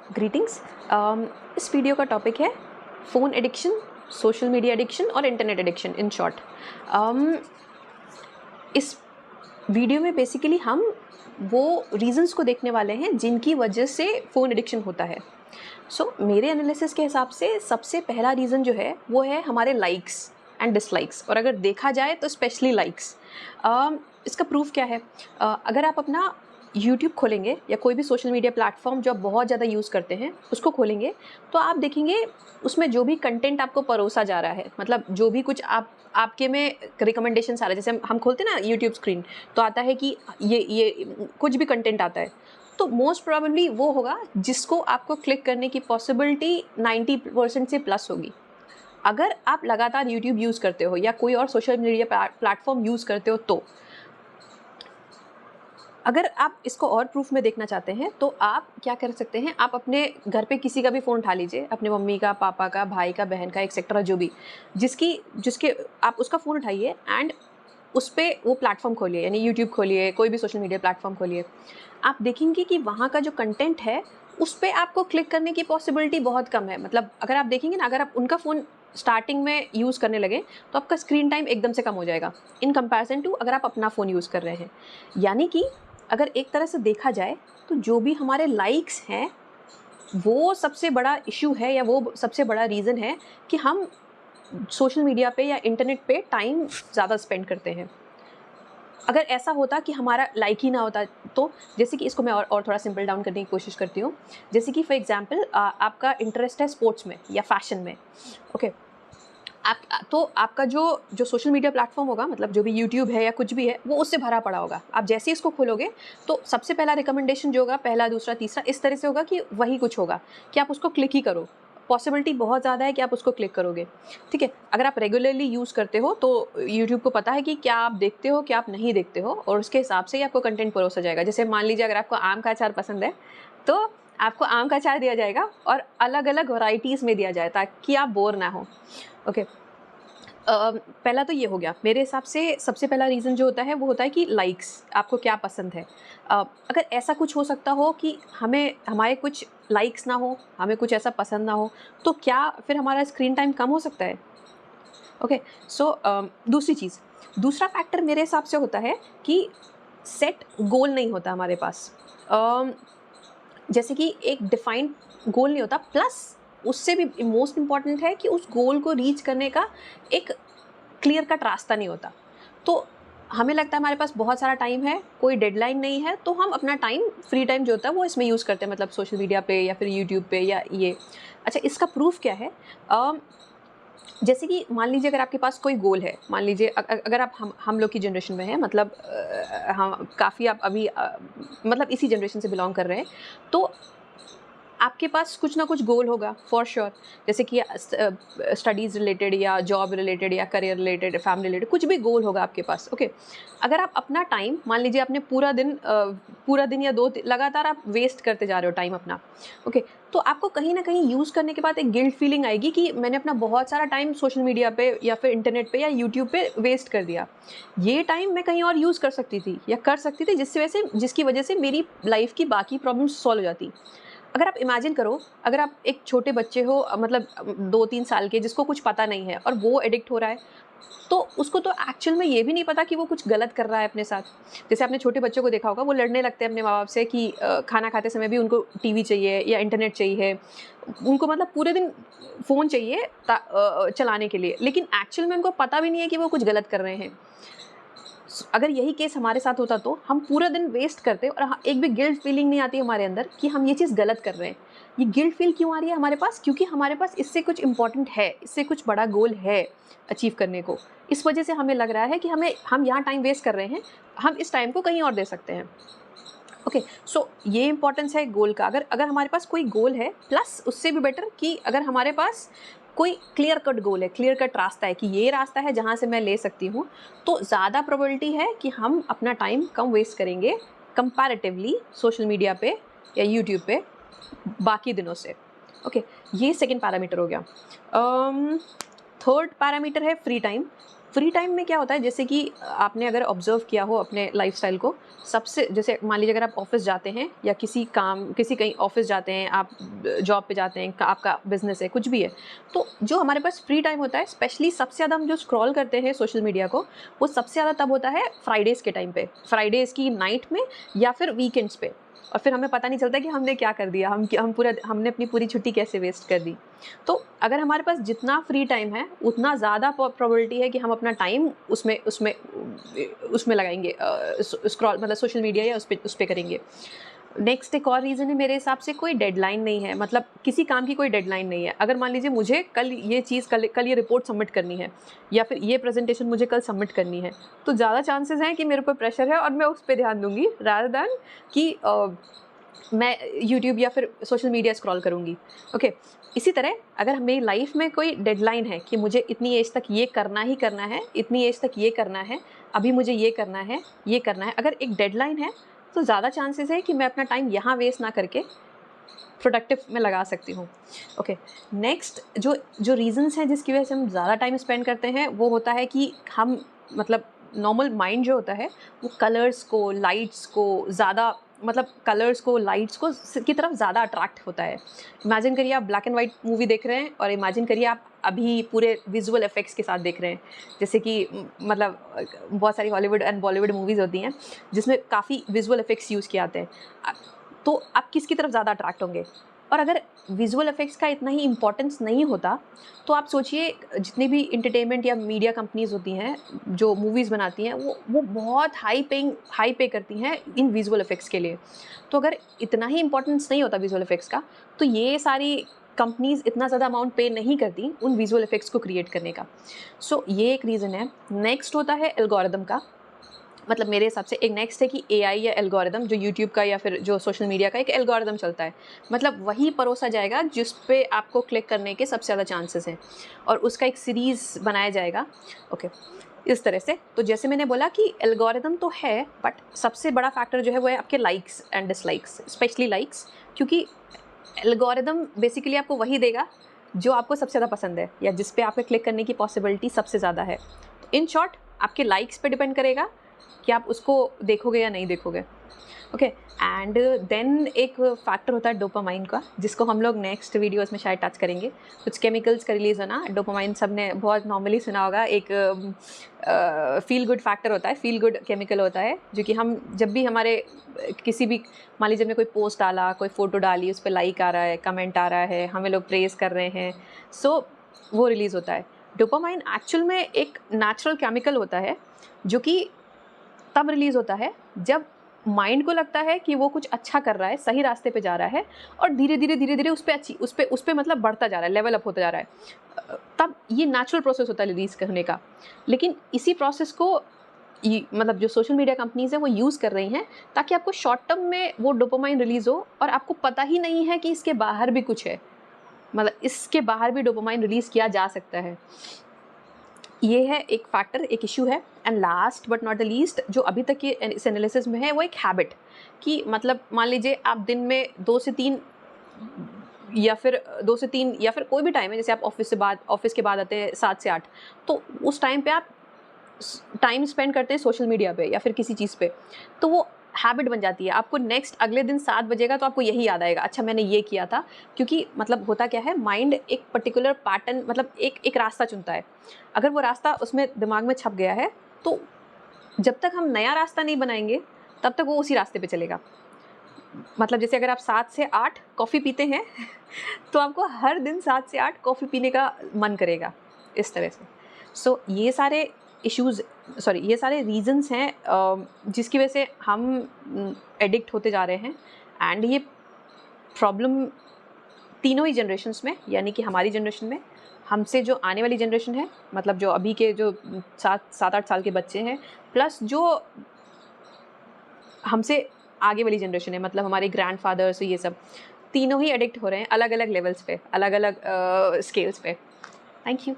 Greetings. इस video का topic है phone addiction, social media addiction और इंटरनेट एडिक्शन इन शॉर्ट। इस वीडियो में बेसिकली हम वो रीज़न्स को देखने वाले हैं जिनकी वजह से फ़ोन एडिक्शन होता है। मेरे एनालिसिस के हिसाब से सबसे पहला रीज़न जो है वो है हमारे लाइक्स एंड डिसलाइक्स, और अगर देखा जाए तो स्पेशली लाइक्स। इसका प्रूफ क्या है? अगर आप अपना यूट्यूब खोलेंगे या कोई भी सोशल मीडिया प्लेटफॉर्म जो आप बहुत ज़्यादा यूज़ करते हैं उसको खोलेंगे, तो आप देखेंगे उसमें जो भी कंटेंट आपको परोसा जा रहा है, मतलब जो भी कुछ आपके में रिकमेंडेशन आ रहा है, जैसे हम खोलते हैं ना यूट्यूब स्क्रीन, तो आता है कि ये कुछ भी कंटेंट आता है, तो मोस्ट प्रोबेबली वो होगा जिसको आपको क्लिक करने की पॉसिबिलिटी 90% से प्लस होगी। अगर आप लगातार यूट्यूब यूज़ करते हो या कोई और सोशल मीडिया प्लेटफॉर्म यूज़ करते हो, तो अगर आप इसको और प्रूफ में देखना चाहते हैं तो आप क्या कर सकते हैं, आप अपने घर पे किसी का भी फ़ोन उठा लीजिए, अपने मम्मी का, पापा का, भाई का, बहन का, एक्सेट्रा जो भी, जिसके आप उसका फ़ोन उठाइए एंड उस पे वो प्लेटफॉर्म खोलिए, यानी यूट्यूब खोलिए, कोई भी सोशल मीडिया प्लेटफॉर्म खोलिए। आप देखेंगे कि वहाँ का जो कंटेंट है उस पे आपको क्लिक करने की पॉसिबिलिटी बहुत कम है। मतलब अगर आप देखेंगे ना, अगर आप उनका फ़ोन स्टार्टिंग में यूज़ करने लगे तो आपका स्क्रीन टाइम एकदम से कम हो जाएगा इन कंपैरिजन टू अगर आप अपना फ़ोन यूज़ कर रहे हैं। यानी कि अगर एक तरह से देखा जाए तो जो भी हमारे लाइक्स हैं वो सबसे बड़ा इश्यू है, या वो सबसे बड़ा रीज़न है कि हम सोशल मीडिया पे या इंटरनेट पे टाइम ज़्यादा स्पेंड करते हैं। अगर ऐसा होता कि हमारा लाइक ही ना होता, तो जैसे कि इसको मैं और थोड़ा सिंपल डाउन करने की कोशिश करती हूँ। जैसे कि फॉर एग्जांपल आपका इंटरेस्ट है स्पोर्ट्स में या फैशन में, ओके। आप तो आपका जो सोशल मीडिया प्लेटफॉर्म होगा, मतलब जो भी यूट्यूब है या कुछ भी है, वो उससे भरा पड़ा होगा। आप जैसे ही इसको खोलोगे तो सबसे पहला रिकमेंडेशन जो होगा, पहला, दूसरा, तीसरा, इस तरह से होगा कि वही कुछ होगा कि आप उसको क्लिक ही करो। पॉसिबिलिटी बहुत ज़्यादा है कि आप उसको क्लिक करोगे, ठीक है। अगर आप रेगुलरली यूज़ करते हो तो यूट्यूब को पता है कि क्या आप देखते हो, क्या आप नहीं देखते हो, और उसके हिसाब से ही आपको कंटेंट परोसा जाएगा। जैसे मान लीजिए अगर आपको आम का अचार पसंद है तो आपको आम का अचार दिया जाएगा और अलग अलग वैरायटीज़ में दिया जाए ताकि आप बोर ना हो, ओके। पहला तो ये हो गया। मेरे हिसाब से सबसे पहला रीज़न जो होता है वो होता है कि लाइक्स, आपको क्या पसंद है। अगर ऐसा कुछ हो सकता हो कि हमारे कुछ लाइक्स ना हो, हमें कुछ ऐसा पसंद ना हो, तो क्या फिर हमारा स्क्रीन टाइम कम हो सकता है? ओके। दूसरी चीज़, दूसरा फैक्टर मेरे हिसाब से होता है कि सेट गोल नहीं होता हमारे पास। अम, जैसे कि एक डिफाइंड गोल नहीं होता, प्लस उससे भी मोस्ट इम्पॉर्टेंट है कि उस गोल को रीच करने का एक क्लियर कट रास्ता नहीं होता। तो हमें लगता है हमारे पास बहुत सारा टाइम है, कोई डेडलाइन नहीं है, तो हम अपना टाइम, फ्री टाइम जो होता है वो इसमें यूज़ करते हैं, मतलब सोशल मीडिया पे या फिर यूट्यूब पे या ये। अच्छा, इसका प्रूफ क्या है? जैसे कि मान लीजिए अगर आपके पास कोई गोल है, मान लीजिए अगर आप हम लोग की जनरेशन में हैं, मतलब हम काफ़ी, आप अभी मतलब इसी जनरेशन से बिलॉन्ग कर रहे हैं, तो आपके पास कुछ ना कुछ गोल होगा फॉर श्योर। जैसे कि स्टडीज़ रिलेटेड या जॉब रिलेटेड या करियर रिलेटेड, फैमिली रिलेटेड, कुछ भी गोल होगा आपके पास, ओके। अगर आप अपना टाइम, मान लीजिए आपने पूरा दिन या लगातार आप वेस्ट करते जा रहे हो टाइम अपना, ओके, तो आपको कहीं ना कहीं यूज़ करने के बाद एक गिल्ट फीलिंग आएगी कि मैंने अपना बहुत सारा टाइम सोशल मीडिया पे या फिर इंटरनेट पे या यूट्यूब पे वेस्ट कर दिया। ये टाइम मैं कहीं और यूज़ कर सकती थी या कर सकती थी, जिसकी वजह से मेरी लाइफ की बाकी प्रॉब्लम्स सॉल्व हो जाती। अगर आप इमेजिन करो, अगर आप एक छोटे बच्चे हो, मतलब 2-3 साल के, जिसको कुछ पता नहीं है और वो एडिक्ट हो रहा है, तो उसको तो एक्चुअल में ये भी नहीं पता कि वो कुछ गलत कर रहा है अपने साथ। जैसे आपने छोटे बच्चों को देखा होगा, वो लड़ने लगते हैं अपने माँ-बाप से कि खाना खाते समय भी उनको टीवी चाहिए या इंटरनेट चाहिए। उनको मतलब पूरे दिन फ़ोन चाहिए चलाने के लिए, लेकिन एक्चुअल में उनको पता भी नहीं है कि वो कुछ गलत कर रहे हैं। अगर यही केस हमारे साथ होता तो हम पूरा दिन वेस्ट करते और एक भी गिल्ट फीलिंग नहीं आती हमारे अंदर कि हम ये चीज़ गलत कर रहे हैं। ये गिल्ट फील क्यों आ रही है हमारे पास? क्योंकि हमारे पास इससे कुछ इम्पोर्टेंट है, इससे कुछ बड़ा गोल है अचीव करने को। इस वजह से हमें लग रहा है कि हम यहाँ टाइम वेस्ट कर रहे हैं, हम इस टाइम को कहीं और दे सकते हैं। ओके, ये इंपॉर्टेंस है गोल का। अगर अगर हमारे पास कोई गोल है, प्लस उससे भी बेटर कि अगर हमारे पास कोई क्लियर कट गोल है, क्लियर कट रास्ता है कि ये रास्ता है जहाँ से मैं ले सकती हूँ, तो ज़्यादा प्रोबेबिलिटी है कि हम अपना टाइम कम वेस्ट करेंगे कंपैरेटिवली सोशल मीडिया पे या यूट्यूब पे बाकी दिनों से। ओके, ये सेकंड पैरामीटर हो गया। थर्ड पैरामीटर है फ्री टाइम। फ्री टाइम में क्या होता है, जैसे कि आपने अगर ऑब्जर्व किया हो अपने लाइफस्टाइल को, सबसे जैसे मान लीजिए अगर आप ऑफिस जाते हैं या किसी कहीं ऑफिस जाते हैं, आप जॉब पे जाते हैं, आपका बिजनेस है, कुछ भी है, तो जो हमारे पास फ्री टाइम होता है, स्पेशली सबसे ज़्यादा हम जो स्क्रॉल करते हैं सोशल मीडिया को, वो सबसे ज़्यादा तब होता है फ्राइडेज़ के टाइम पे, फ्राइडेज़ की नाइट में या फिर वीकेंड्स पे। और फिर हमें पता नहीं चलता कि हमने क्या कर दिया, हमने अपनी पूरी छुट्टी कैसे वेस्ट कर दी। तो अगर हमारे पास जितना फ्री टाइम है, उतना ज़्यादा प्रोबेबिलिटी है कि हम अपना टाइम उसमें उसमें उसमें लगाएंगे, स्क्रॉल मतलब सोशल मीडिया या उस पे करेंगे। नेक्स्ट एक और रीज़न है मेरे हिसाब से, कोई डेडलाइन नहीं है, मतलब किसी काम की कोई डेडलाइन नहीं है। अगर मान लीजिए मुझे कल ये चीज़ कल ये रिपोर्ट सबमिट करनी है, या फिर ये प्रेजेंटेशन मुझे कल सबमिट करनी है, तो ज़्यादा चांसेस हैं कि मेरे ऊपर प्रेशर है और मैं उस पर ध्यान दूंगी रादर दैन कि मैं यूट्यूब या फिर सोशल मीडिया स्क्रॉल करूँगी। ओके, इसी तरह अगर मेरी लाइफ में कोई डेडलाइन है कि मुझे इतनी एज तक ये करना ही करना है, इतनी एज तक ये करना है, अभी मुझे ये करना है, ये करना है, अगर एक डेडलाइन है, तो ज़्यादा चांसेस है कि मैं अपना टाइम यहाँ वेस्ट ना करके प्रोडक्टिव में लगा सकती हूँ। ओके, नेक्स्ट जो जो रीज़न्स हैं जिसकी वजह से हम ज़्यादा टाइम स्पेंड करते हैं, वो होता है कि हम मतलब नॉर्मल माइंड जो होता है, वो कलर्स को, लाइट्स को ज़्यादा, मतलब कलर्स को, लाइट्स को की तरफ ज़्यादा अट्रैक्ट होता है। इमेजिन करिए आप ब्लैक एंड वाइट मूवी देख रहे हैं, और इमेजिन करिए आप अभी पूरे विजुअल इफेक्ट्स के साथ देख रहे हैं, जैसे कि मतलब बहुत सारी हॉलीवुड एंड बॉलीवुड मूवीज़ होती हैं जिसमें काफ़ी विजुअल इफेक्ट्स यूज़ किए जाते हैं। तो आप किसकी तरफ ज़्यादा अट्रैक्ट होंगे? और अगर विजुअल इफेक्ट्स का इतना ही इम्पोर्टेंस नहीं होता, तो आप सोचिए जितनी भी एंटरटेनमेंट या मीडिया कंपनीज़ होती हैं जो मूवीज़ बनाती हैं, वो बहुत हाई पे करती हैं इन विजुअल इफेक्ट्स के लिए। तो अगर इतना ही इम्पोर्टेंस नहीं होता विजुअल इफेक्ट्स का, तो ये सारी कंपनीज़ इतना ज़्यादा अमाउंट पे नहीं करती उन विजुअल इफेक्ट्स को क्रिएट करने का। सो ये एक रीज़न है। नेक्स्ट होता है एल्गोरिदम का, मतलब मेरे हिसाब से एक नेक्स्ट है कि एआई या एल्गोरिदम, जो यूट्यूब का या फिर जो सोशल मीडिया का एक एल्गोरिदम चलता है, मतलब वही परोसा जाएगा जिस पे आपको क्लिक करने के सबसे ज़्यादा चांसेस हैं, और उसका एक सीरीज़ बनाया जाएगा। ओके, इस तरह से। तो जैसे मैंने बोला कि एल्गोरिदम तो है, बट सबसे बड़ा फैक्टर जो है वो है आपके likes and dislikes, specially likes, क्योंकि एल्गोरिदम बेसिकली आपको वही देगा जो आपको सबसे ज़्यादा पसंद है, या जिस पे आपके क्लिक करने की पॉसिबिलिटी सबसे ज़्यादा है। इन शॉर्ट, आपके लाइक्स पे डिपेंड करेगा कि आप उसको देखोगे या नहीं देखोगे। ओके, एंड देन एक फैक्टर होता है डोपामाइन का, जिसको हम लोग नेक्स्ट वीडियोस में शायद टच करेंगे। कुछ केमिकल्स का रिलीज होना, डोपामाइन सबने बहुत नॉर्मली सुना होगा, एक फील गुड फैक्टर होता है, फील गुड केमिकल होता है, जो कि हम जब भी हमारे किसी भी, मान लीजिए हमने कोई पोस्ट डाला, कोई फ़ोटो डाली, उस पर लाइक आ रहा है, कमेंट आ रहा है, हमें लोग प्रेज कर रहे हैं, सो वो रिलीज़ होता है। डोपामाइन एक्चुअल में एक नेचुरल केमिकल होता है, जो कि तब रिलीज़ होता है जब माइंड को लगता है कि वो कुछ अच्छा कर रहा है, सही रास्ते पे जा रहा है, और धीरे-धीरे उस पे मतलब बढ़ता जा रहा है, लेवल अप होता जा रहा है। तब ये नेचुरल प्रोसेस होता है रिलीज़ करने का। लेकिन इसी प्रोसेस को मतलब जो सोशल मीडिया कंपनीज़ हैं वो यूज़ कर रही हैं, ताकि आपको शॉर्ट टर्म में वो डोपामाइन रिलीज़ हो और आपको पता ही नहीं है कि इसके बाहर भी कुछ है। मतलब इसके बाहर भी डोपामाइन रिलीज़ किया जा सकता है। ये है एक फैक्टर, एक इशू है। And last but not the least, जो अभी तक के इस एनालिसिस में है, वो एक हैबिट, कि मतलब मान लीजिए आप दिन में 2 से 3 या फिर कोई भी टाइम है, जैसे आप ऑफिस के बाद आते हैं 7 से 8, तो उस टाइम पे आप टाइम स्पेंड करते हैं सोशल मीडिया पे या फिर किसी चीज़ पे, तो वो हैबिट बन जाती है। आपको नेक्स्ट अगले दिन 7 बजेगा तो आपको यही याद आएगा, अच्छा मैंने ये किया था। क्योंकि मतलब होता क्या है, माइंड एक पर्टिकुलर पैटर्न, मतलब एक रास्ता चुनता है। अगर वो रास्ता उसमें दिमाग में छप गया है, तो जब तक हम नया रास्ता नहीं बनाएंगे, तब तक वो उसी रास्ते पे चलेगा। मतलब जैसे अगर आप 7 से 8 कॉफ़ी पीते हैं तो आपको हर दिन 7 से 8 कॉफ़ी पीने का मन करेगा, इस तरह से। सो ये सारे ये सारे रीज़न्स हैं जिसकी वजह से हम एडिक्ट होते जा रहे हैं। एंड ये प्रॉब्लम तीनों ही जनरेशन्स में, यानी कि हमारी जनरेशन में, हमसे जो आने वाली जनरेशन है, मतलब जो अभी के जो 7-8 साल के बच्चे हैं, प्लस जो हमसे आगे वाली जनरेशन है, मतलब हमारे ग्रैंडफादर्स, ये सब तीनों ही एडिक्ट हो रहे हैं, अलग अलग लेवल्स पे, अलग अलग स्केल्स पे। Thank you.